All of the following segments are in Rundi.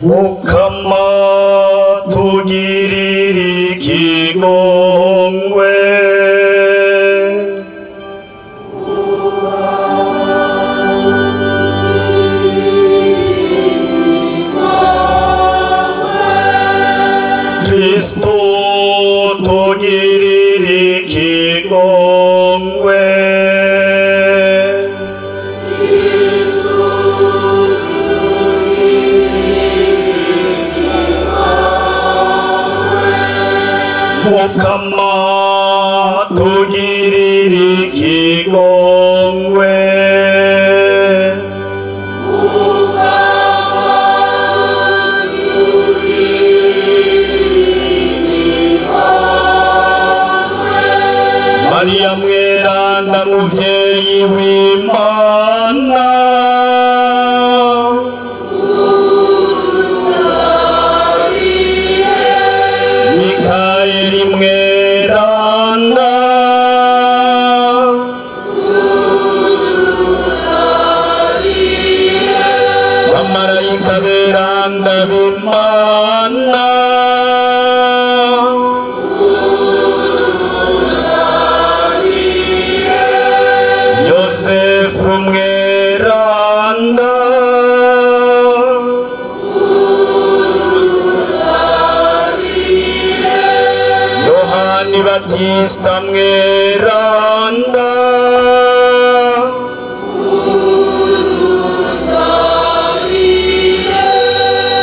Mukama tugirira ikigongwe Kristo tugirira ikigongwe Mukama tugirira ikigongwe Maria mweranda muvyeyi w'Imana Mikaeli mweranda Bamarayika beranda b'Imana Yosefu mweranda Yohani Batista mweranda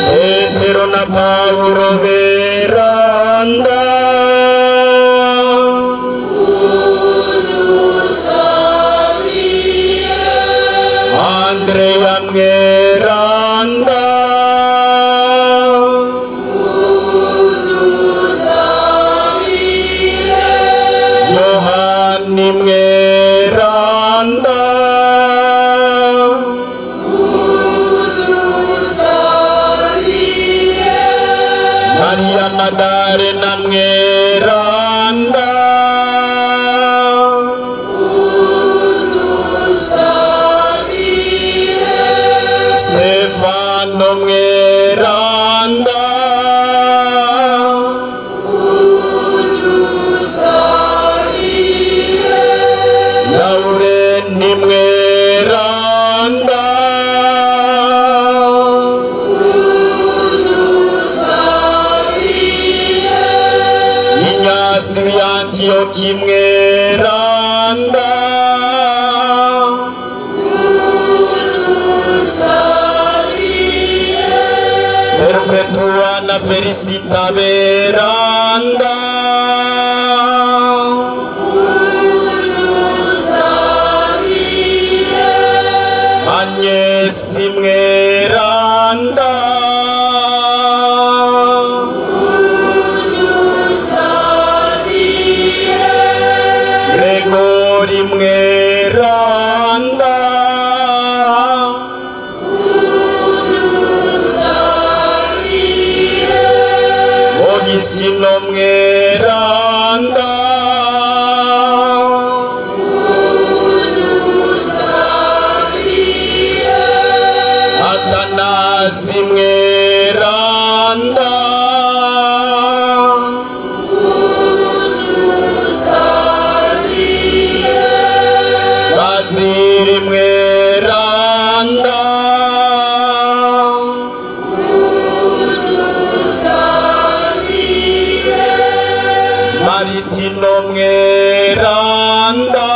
Petero na Paulo beranda Andrea mweranda Yohani mweranda Maria Maddalena mweranda Stefano mweranda Laureni mweranda Inyasi Antioki mweranda Perpetua na Felicita beranda Agnesi mweranda Gregori mweranda Augustino mweranda Atanasi mweranda Basili mweranda Maritino mweranda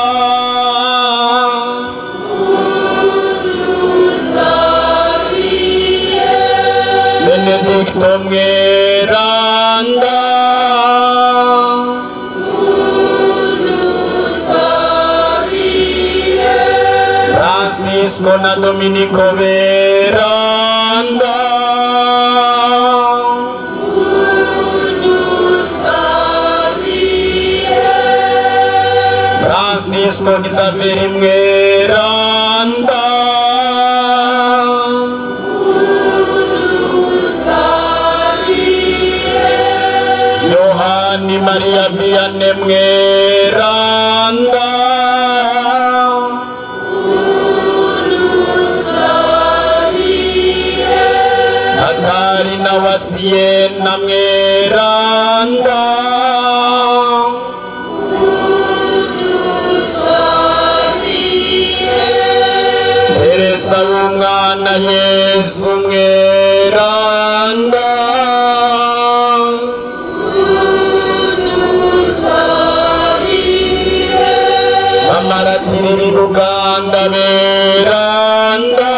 Benedicto mweranda Francisco na Dominico beranda Francisco Xaveri mweranda Yohani Maria Vianney mweranda Xavier na Mweranda Teresa w'umwana Yesu Mweranda Bamaratirira Buganda Beranda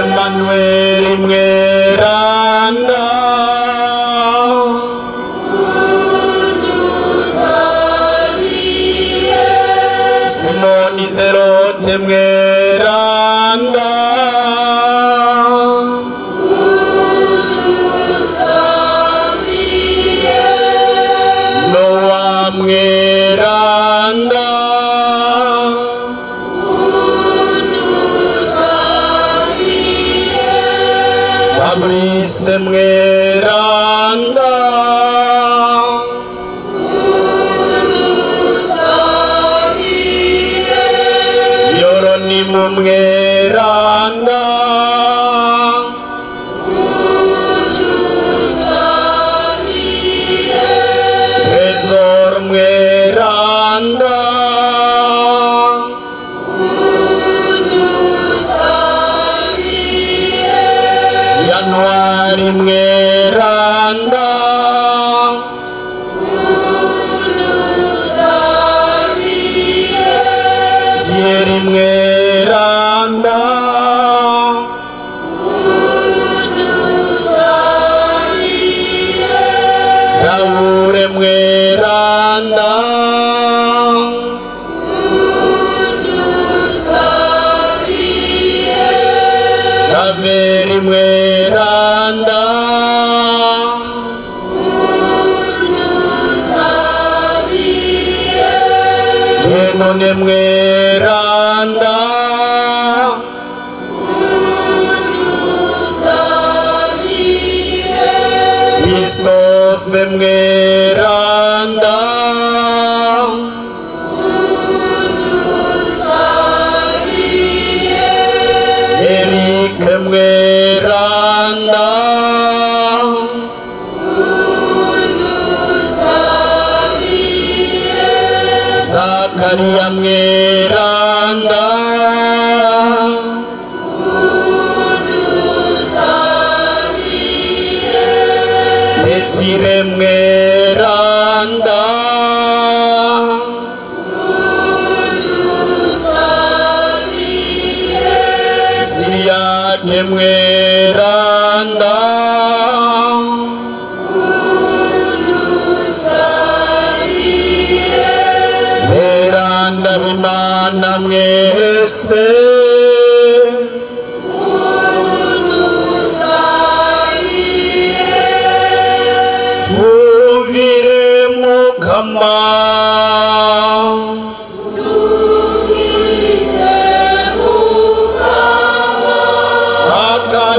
Emmanuel Mweranda Simoni Zerote Mweranda Noah Mweranda Fabrice Mweranda Yoronimo Mweranda Trezor Mweranda Januari Mweranda Thierry Mweranda Raoul Mweranda Kaveri Mweranda Denone Mweranda Christophe Mweranda Eric Mweranda Zakaria Mweranda Desire Mweranda Siriake Mweranda Mweranda Bimana mwese Tuvire Mukama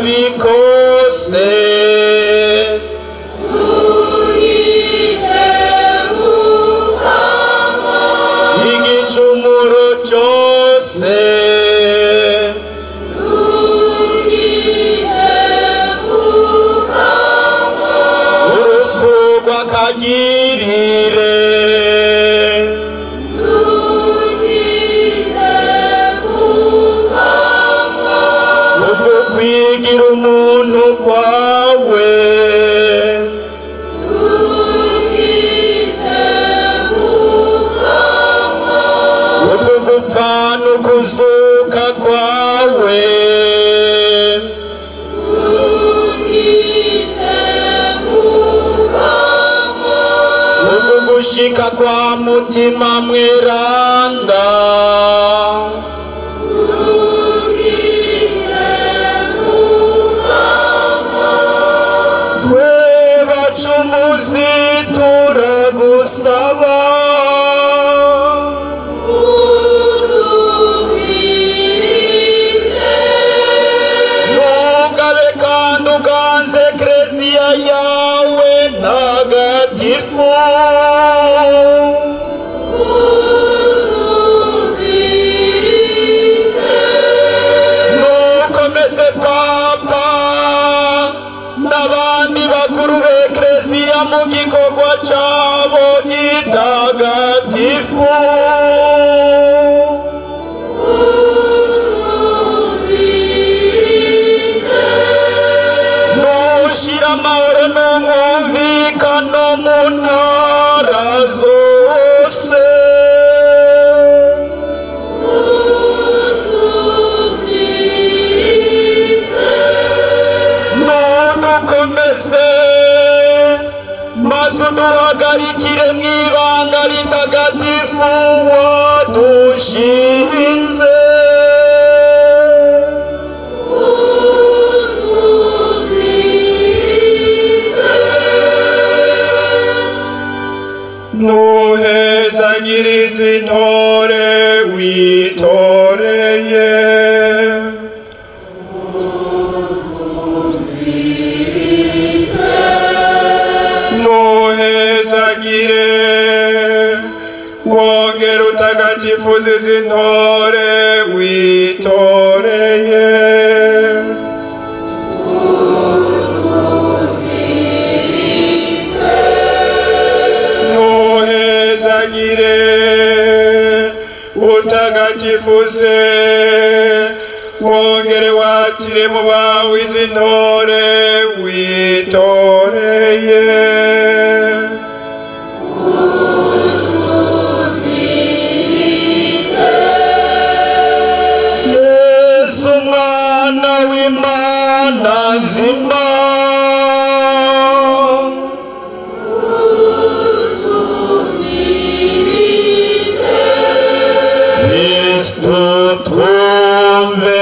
Akabikose Igicumuro cyose Urupfu rw'akagirire Ubwo kwigira umuntu kwawe Ubwo gupfa n'ukuzuka kwawe Ubwo gushika kwa mutima Mweranda Twe bacumuzi turagusaba Nugabe kandi uganze Eklezia yawe ntagatifu mutagatifu nushira amahoro n'umwumvikano mu ntara zose nudukomeze maze uduhagarikire mu ibanga ritagatifu wadushinze nuhezagirize intore witoreye nuhezagire wongere utagatifuze izi ntore witoreye nuhezagire utagatifuze wongere watire mu bawe izi ntore witoreye Yesu mwana w'Imana nzima Kristo twumve